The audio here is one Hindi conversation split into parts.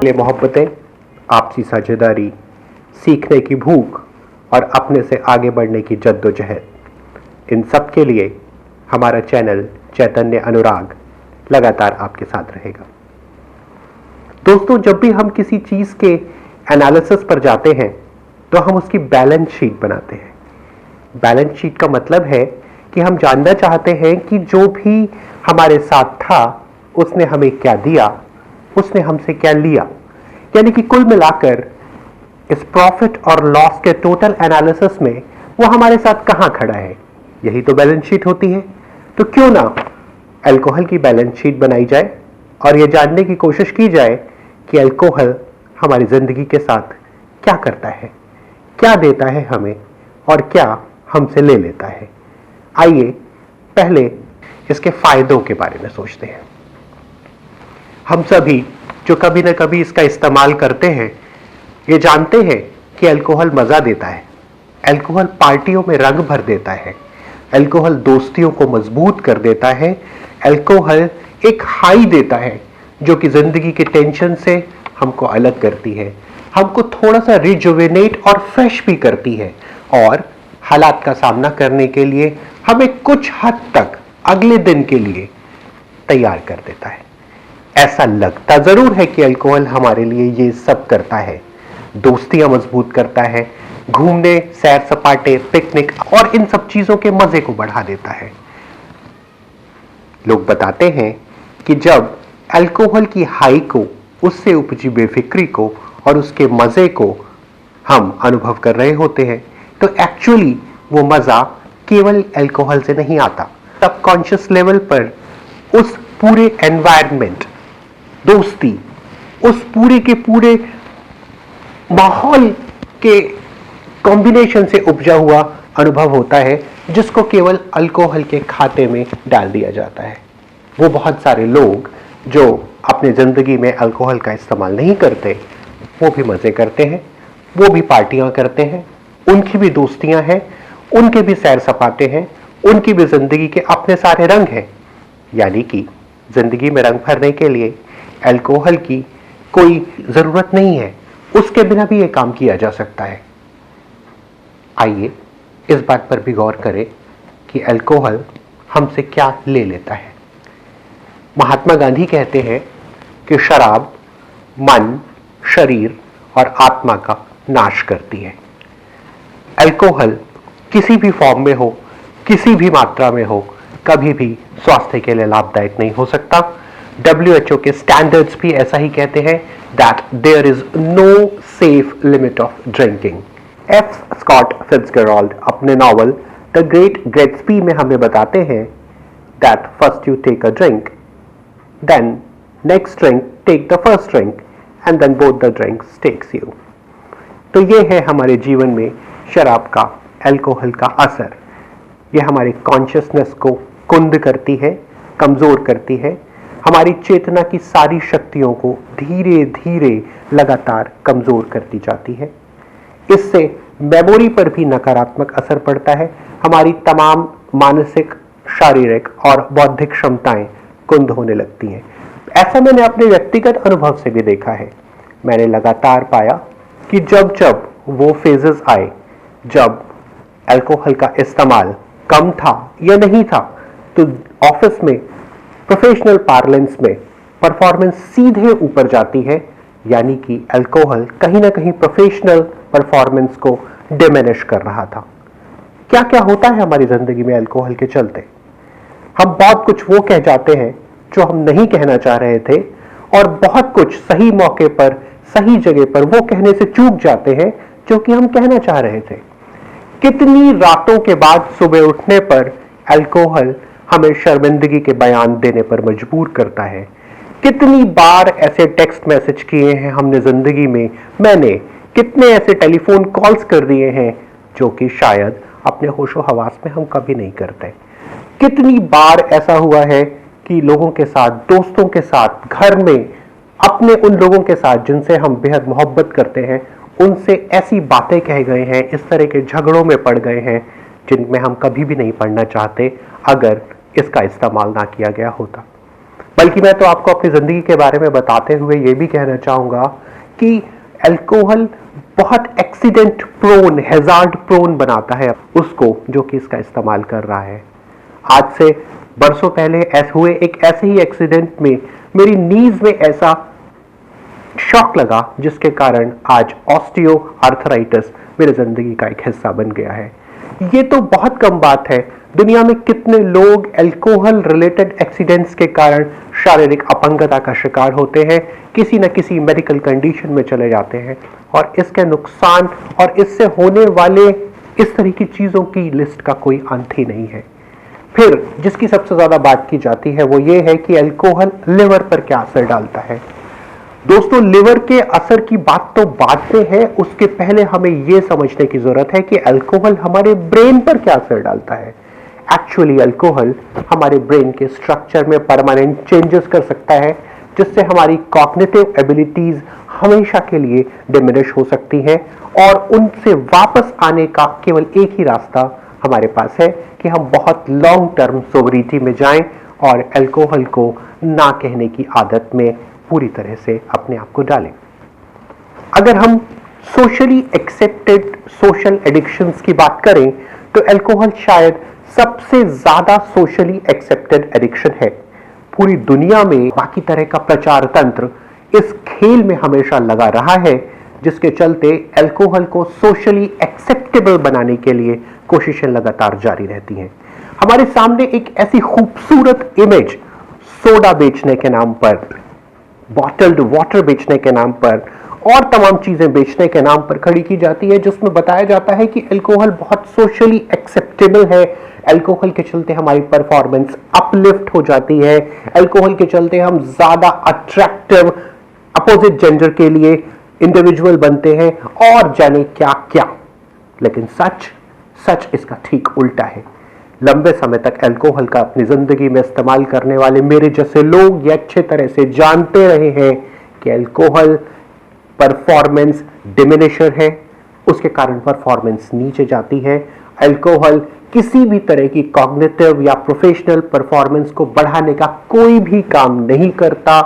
लिए मोहब्बतें, आपसी साझेदारी, सीखने की भूख और अपने से आगे बढ़ने की जद्दोजहद, इन सब के लिए हमारा चैनल चैतन्य अनुराग लगातार आपके साथ रहेगा। दोस्तों, जब भी हम किसी चीज़ के एनालिसिस पर जाते हैं तो हम उसकी बैलेंस शीट बनाते हैं। बैलेंस शीट का मतलब है कि हम जानना चाहते हैं कि जो भी हमारे साथ था उसने हमें क्या दिया, उसने हमसे क्या लिया, यानी कि कुल मिलाकर इस प्रॉफिट और लॉस के टोटल एनालिसिस में वो हमारे साथ कहां खड़ा है। यही तो बैलेंस शीट होती है। तो क्यों ना अल्कोहल की बैलेंस शीट बनाई जाए और यह जानने की कोशिश की जाए कि अल्कोहल हमारी जिंदगी के साथ क्या करता है, क्या देता है हमें और क्या हमसे ले लेता है। आइए पहले इसके फायदों के बारे में सोचते हैं। हम सभी जो कभी ना कभी इसका इस्तेमाल करते हैं ये जानते हैं कि अल्कोहल मजा देता है, अल्कोहल पार्टियों में रंग भर देता है, अल्कोहल दोस्तियों को मजबूत कर देता है, अल्कोहल एक हाई देता है जो कि जिंदगी के टेंशन से हमको अलग करती है, हमको थोड़ा सा रिजुवेनेट और फ्रेश भी करती है और हालात का सामना करने के लिए हमें कुछ हद तक अगले दिन के लिए तैयार कर देता है। ऐसा लगता जरूर है कि अल्कोहल हमारे लिए ये सब करता है, दोस्तियां मजबूत करता है, घूमने, सैर सपाटे, पिकनिक और इन सब चीजों के मजे को बढ़ा देता है। लोग बताते हैं कि जब अल्कोहल की हाई को, उससे उपजी बेफिक्री को और उसके मजे को हम अनुभव कर रहे होते हैं तो एक्चुअली वो मजा केवल अल्कोहल से नहीं आता। सबकॉन्शियस लेवल पर उस पूरे एनवायरनमेंट, दोस्ती, उस पूरे के पूरे माहौल के कॉम्बिनेशन से उपजा हुआ अनुभव होता है जिसको केवल अल्कोहल के खाते में डाल दिया जाता है। वो बहुत सारे लोग जो अपने जिंदगी में अल्कोहल का इस्तेमाल नहीं करते वो भी मजे करते हैं, वो भी पार्टियां करते हैं, उनकी भी दोस्तियां हैं, उनके भी सैर सपाटे हैं, उनकी भी जिंदगी के अपने सारे रंग हैं। यानी कि जिंदगी में रंग भरने के लिए अल्कोहल की कोई जरूरत नहीं है, उसके बिना भी यह काम किया जा सकता है। आइए इस बात पर भी गौर करें कि अल्कोहल हमसे क्या ले लेता है। महात्मा गांधी कहते हैं कि शराब मन, शरीर और आत्मा का नाश करती है। अल्कोहल किसी भी फॉर्म में हो, किसी भी मात्रा में हो, कभी भी स्वास्थ्य के लिए लाभदायक नहीं हो सकता। WHO के स्टैंडर्ड्स भी ऐसा ही कहते हैं that there is no safe limit of drinking। F. Scott Fitzgerald अपने नॉवल द ग्रेट गैट्सबी में हमें बताते हैं that first you take a drink, then next drink take the first drink and then both the drinks takes you। तो ये है हमारे जीवन में शराब का, अल्कोहल का असर। ये हमारे कॉन्शियसनेस को कुंद करती है, कमजोर करती है, हमारी चेतना की सारी शक्तियों को धीरे धीरे लगातार कमजोर करती जाती है। इससे मेमोरी पर भी नकारात्मक असर पड़ता है, हमारी तमाम मानसिक, शारीरिक और बौद्धिक क्षमताएं कुंद होने लगती हैं। ऐसा मैंने अपने व्यक्तिगत अनुभव से भी देखा है। मैंने लगातार पाया कि जब जब वो फेजेस आए जब अल्कोहल का इस्तेमाल कम था या नहीं था तो ऑफिस में, प्रोफेशनल पार्लेंस में परफॉर्मेंस सीधे ऊपर जाती है, यानी कि अल्कोहल कहीं ना कहीं प्रोफेशनल परफॉर्मेंस को डिमिनिश कर रहा था। क्या क्या होता है हमारी जिंदगी में अल्कोहल के चलते? हम बहुत कुछ वो कह जाते हैं जो हम नहीं कहना चाह रहे थे और बहुत कुछ सही मौके पर, सही जगह पर वो कहने से चूक जाते हैं जो कि हम कहना चाह रहे थे। कितनी रातों के बाद सुबह उठने पर अल्कोहल हमें शर्मिंदगी के बयान देने पर मजबूर करता है। कितनी बार ऐसे टेक्स्ट मैसेज किए हैं हमने जिंदगी में, मैंने कितने ऐसे टेलीफोन कॉल्स कर दिए हैं जो कि शायद अपने होशो हवास में हम कभी नहीं करते। कितनी बार ऐसा हुआ है कि लोगों के साथ, दोस्तों के साथ, घर में, अपने उन लोगों के साथ जिनसे हम बेहद मोहब्बत करते हैं, उनसे ऐसी बातें कह गए हैं, इस तरह के झगड़ों में पड़ गए हैं जिनमें हम कभी भी नहीं पड़ना चाहते अगर इसका इस्तेमाल ना किया गया होता। बल्कि मैं तो आपको अपनी जिंदगी के बारे में बताते हुए यह भी कहना चाहूंगा कि अल्कोहल बहुत एक्सीडेंट प्रोन, हैजार्ड प्रोन बनाता है उसको जो कि इसका इस्तेमाल कर रहा है। आज से बरसों पहले हुए एक ऐसे ही एक्सीडेंट में मेरी नीज में ऐसा शॉक लगा जिसके कारण आज ऑस्टियो आर्थराइटिस मेरी जिंदगी का एक हिस्सा बन गया है। ये तो बहुत कम बात है, दुनिया में कितने लोग अल्कोहल रिलेटेड एक्सीडेंट्स के कारण शारीरिक अपंगता का शिकार होते हैं, किसी न किसी मेडिकल कंडीशन में चले जाते हैं, और इसके नुकसान और इससे होने वाले इस तरह की चीजों की लिस्ट का कोई अंत ही नहीं है। फिर जिसकी सबसे ज्यादा बात की जाती है वो ये है कि अल्कोहल लिवर पर क्या असर डालता है। दोस्तों, लिवर के असर की बात तो बाद में है, उसके पहले हमें यह समझने की जरूरत है कि अल्कोहल हमारे ब्रेन पर क्या असर डालता है। एक्चुअली अल्कोहल हमारे ब्रेन के स्ट्रक्चर में परमानेंट चेंजेस कर सकता है, जिससे हमारी कॉग्निटिव एबिलिटीज हमेशा के लिए डिमिनिश हो सकती हैं, और उनसे वापस आने का केवल एक ही रास्ता हमारे पास है कि हम बहुत लॉन्ग टर्म सोबरिटी में जाएं और अल्कोहल को ना कहने की आदत में पूरी तरह से अपने आप को डालें। अगर हम सोशली एक्सेप्टेड सोशल एडिक्शंस की बात करें तो अल्कोहल शायद सबसे ज्यादा सोशली एक्सेप्टेड एडिक्शन है। पूरी दुनिया में बाकी तरह का प्रचार तंत्र इस खेल में हमेशा लगा रहा है, जिसके चलते अल्कोहल को सोशली एक्सेप्टेबल बनाने के लिए कोशिशें लगातार जारी रहती हैं। हमारे सामने एक ऐसी खूबसूरत इमेज सोडा बेचने के नाम पर, बॉटल्ड वाटर बेचने के नाम पर और तमाम चीजें बेचने के नाम पर खड़ी की जाती है, जिसमें बताया जाता है कि अल्कोहल बहुत सोशली एक्सेप्टेबल है, अल्कोहल के चलते हमारी परफॉर्मेंस अपलिफ्ट हो जाती है, अल्कोहल के चलते हम ज्यादा अट्रैक्टिव अपोजिट जेंडर के लिए इंडिविजुअल बनते हैं और जाने क्या क्या। लेकिन सच इसका ठीक उल्टा है। लंबे समय तक अल्कोहल का अपनी जिंदगी में इस्तेमाल करने वाले मेरे जैसे लोग ये अच्छे तरह से जानते रहे हैं कि अल्कोहल परफॉर्मेंस डिमिनिशर है, उसके कारण परफॉर्मेंस नीचे जाती है। अल्कोहल किसी भी तरह की कॉग्निटिव या प्रोफेशनल परफॉर्मेंस को बढ़ाने का कोई भी काम नहीं करता।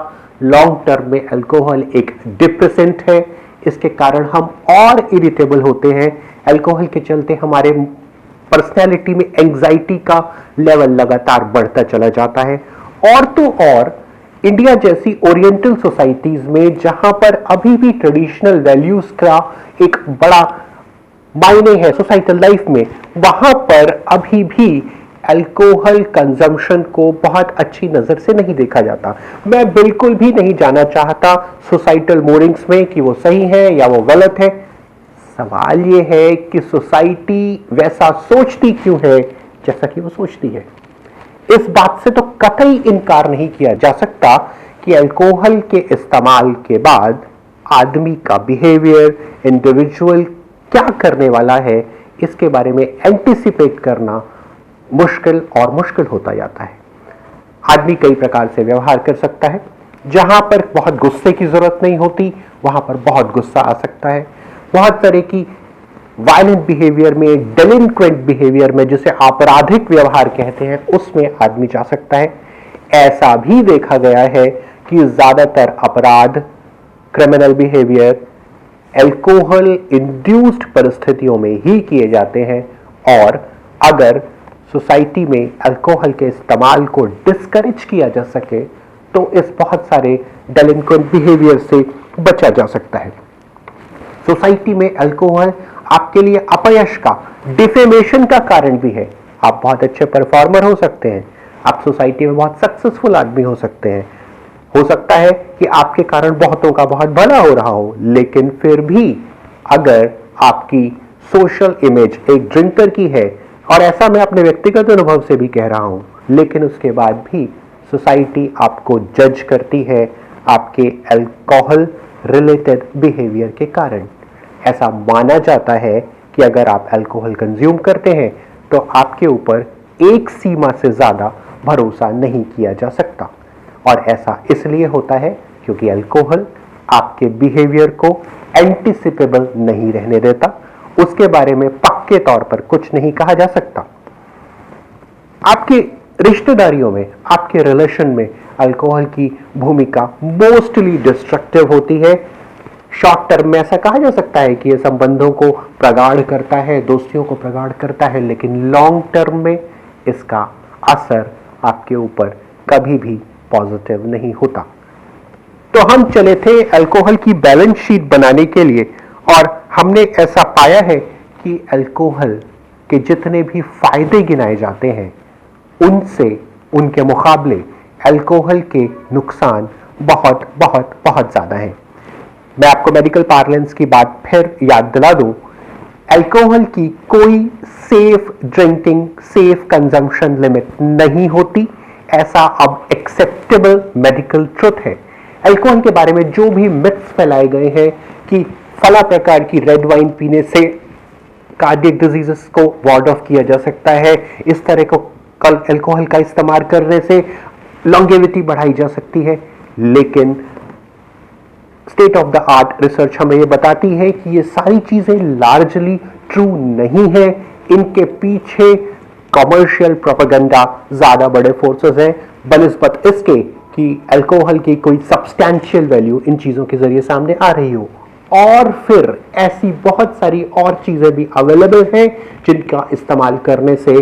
लॉन्ग टर्म में अल्कोहल एक डिप्रेसेंट है, इसके कारण हम और इरिटेबल होते हैं। अल्कोहल के चलते हमारे पर्सनैलिटी में एंग्जाइटी का लेवल लगातार बढ़ता चला जाता है। और तो और इंडिया जैसी ओरिएंटल सोसाइटीज में, जहां पर अभी भी ट्रेडिशनल वैल्यूज का एक बड़ा मायने है सोसाइटल लाइफ में, वहां पर अभी भी अल्कोहल कंजम्पशन को बहुत अच्छी नजर से नहीं देखा जाता। मैं बिल्कुल भी नहीं जाना चाहता सोसाइटल मोडिंग्स में कि वो सही है या वो गलत है। सवाल ये है कि सोसाइटी वैसा सोचती क्यों है जैसा कि वो सोचती है। इस बात से तो कतई इनकार नहीं किया जा सकता कि अल्कोहल के इस्तेमाल के बाद आदमी का बिहेवियर, इंडिविजुअल क्या करने वाला है, इसके बारे में एंटिसिपेट करना मुश्किल और मुश्किल होता जाता है। आदमी कई प्रकार से व्यवहार कर सकता है। जहां पर बहुत गुस्से की जरूरत नहीं होती वहां पर बहुत गुस्सा आ सकता है। बहुत तरह की वायलेंट बिहेवियर में, डेलिंक्वेंट बिहेवियर में, जिसे आपराधिक व्यवहार कहते हैं, उसमें आदमी जा सकता है। ऐसा भी देखा गया है कि ज्यादातर अपराध, क्रिमिनल बिहेवियर अल्कोहल इंड्यूस्ड परिस्थितियों में ही किए जाते हैं। और अगर सोसाइटी में अल्कोहल के इस्तेमाल को डिस्करेज किया जा सके तो इस बहुत सारे डेलिंक्वेंट बिहेवियर से बचा जा सकता है। सोसाइटी में अल्कोहल आपके लिए अपयश का, डिफेमेशन का कारण भी है। आप बहुत अच्छे परफॉर्मर हो सकते हैं, आप सोसाइटी में बहुत सक्सेसफुल आदमी हो सकते हैं, हो सकता है कि आपके कारण बहुतों का बहुत भला हो रहा हो, लेकिन फिर भी अगर आपकी सोशल इमेज एक ड्रिंकर की है, और ऐसा मैं अपने व्यक्तिगत अनुभव से भी कह रहा हूं, लेकिन उसके बाद भी सोसाइटी आपको जज करती है आपके अल्कोहल रिलेटेड बिहेवियर के कारण। ऐसा माना जाता है कि अगर आप अल्कोहल कंज्यूम करते हैं तो आपके ऊपर एक सीमा से ज्यादा भरोसा नहीं किया जा सकता। और ऐसा इसलिए होता है क्योंकि अल्कोहल आपके बिहेवियर को एंटिसिपेबल नहीं रहने देता, उसके बारे में पक्के तौर पर कुछ नहीं कहा जा सकता। आपके रिश्तेदारियों में, आपके रिलेशन में अल्कोहल की भूमिका मोस्टली डिस्ट्रक्टिव होती है। शॉर्ट टर्म में ऐसा कहा जा सकता है कि यह संबंधों को प्रगाढ़ करता है, दोस्तियों को प्रगाढ़ करता है, लेकिन लॉन्ग टर्म में इसका असर आपके ऊपर कभी भी पॉजिटिव नहीं होता। तो हम चले थे अल्कोहल की बैलेंस शीट बनाने के लिए, और हमने ऐसा पाया है कि अल्कोहल के जितने भी फायदे गिनाए जाते हैं उनसे, उनके मुकाबले अल्कोहल के नुकसान बहुत बहुत बहुत ज्यादा हैं। मैं आपको मेडिकल पार्लेंस की बात फिर याद दिला दूं, अल्कोहल की कोई safe drinking, safe consumption limit नहीं होती। ऐसा अब एक्सेप्टेबल मेडिकल ट्रुथ है। अल्कोहल के बारे में जो भी मिथ्स फैलाए गए हैं कि फला प्रकार की रेड वाइन पीने से कार्डियक डिजीजेस को वार्ड ऑफ किया जा सकता है, इस तरह को अल्कोहल का इस्तेमाल करने से लॉन्गेविटी बढ़ाई जा सकती है, लेकिन state of the art research हमें यह बताती है कि ये सारी चीजें लार्जली ट्रू नहीं है। इनके पीछे कमर्शियल प्रोपेगेंडा ज्यादा बड़े फोर्सेस हैं, बनिस्बत इसके कि अल्कोहल की कोई सब्सटैंशियल वैल्यू इन चीजों के जरिए सामने आ रही हो। और फिर ऐसी बहुत सारी और चीजें भी अवेलेबल हैं जिनका इस्तेमाल करने से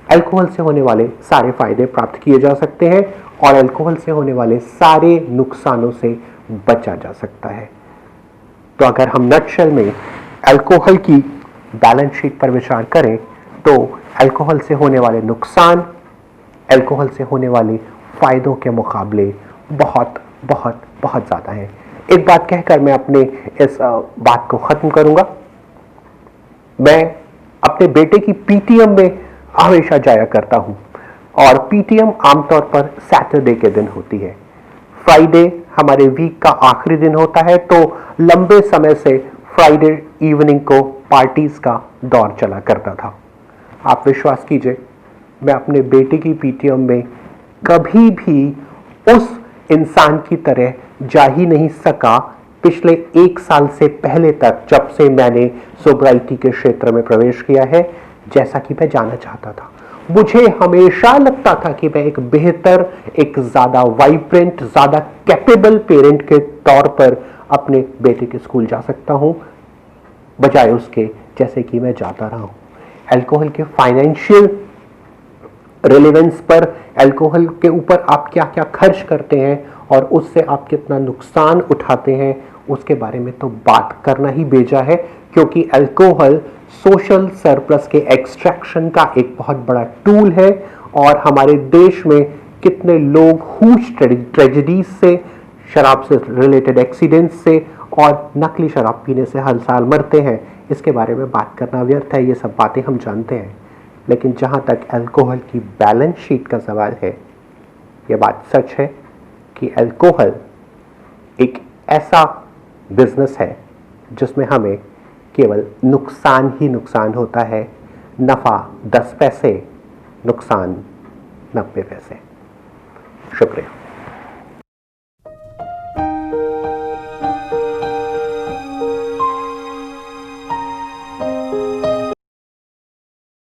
अल्कोहल से होने वाले सारे फायदे प्राप्त किए जा सकते हैं और अल्कोहल से होने वाले सारे नुकसानों से बचा जा सकता है। तो अगर हम नटशेल में अल्कोहल की बैलेंस शीट पर विचार करें तो अल्कोहल से होने वाले नुकसान अल्कोहल से होने वाले फायदों के मुकाबले बहुत बहुत बहुत ज्यादा है। एक बात कहकर मैं अपने इस बात को खत्म करूंगा। मैं अपने बेटे की पीटीएम में हमेशा जाया करता हूं और पीटीएम आमतौर पर सैटरडे के दिन होती है। फ्राइडे हमारे वीक का आखिरी दिन होता है, तो लंबे समय से फ्राइडे इवनिंग को पार्टीज का दौर चला करता था। आप विश्वास कीजिए, मैं अपने बेटे की पीटीएम में कभी भी उस इंसान की तरह जा ही नहीं सका पिछले 1 साल से पहले तक, जब से मैंने सोब्राइटी के क्षेत्र में प्रवेश किया है, जैसा कि मैं जाना चाहता था। मुझे हमेशा लगता था कि मैं एक बेहतर, एक ज्यादा वाइब्रेंट, ज्यादा कैपेबल पेरेंट के तौर पर अपने बेटे के स्कूल जा सकता हूं, बजाय उसके जैसे कि मैं जाता रहा हूं। अल्कोहल के फाइनेंशियल रिलेवेंस पर, अल्कोहल के ऊपर आप क्या क्या खर्च करते हैं और उससे आप कितना नुकसान उठाते हैं, उसके बारे में तो बात करना ही बेजा है, क्योंकि अल्कोहल सोशल सरप्लस के एक्सट्रैक्शन का एक बहुत बड़ा टूल है। और हमारे देश में कितने लोग हुज ट्रेजेडीज से, शराब से रिलेटेड एक्सीडेंट्स से और नकली शराब पीने से हर साल मरते हैं, इसके बारे में बात करना व्यर्थ है। ये सब बातें हम जानते हैं, लेकिन जहां तक अल्कोहल की बैलेंस शीट का सवाल है, यह बात सच है कि अल्कोहल एक ऐसा बिजनेस है जिसमें हमें केवल नुकसान ही नुकसान होता है। नफा 10 पैसे, नुकसान 90 पैसे। शुक्रिया।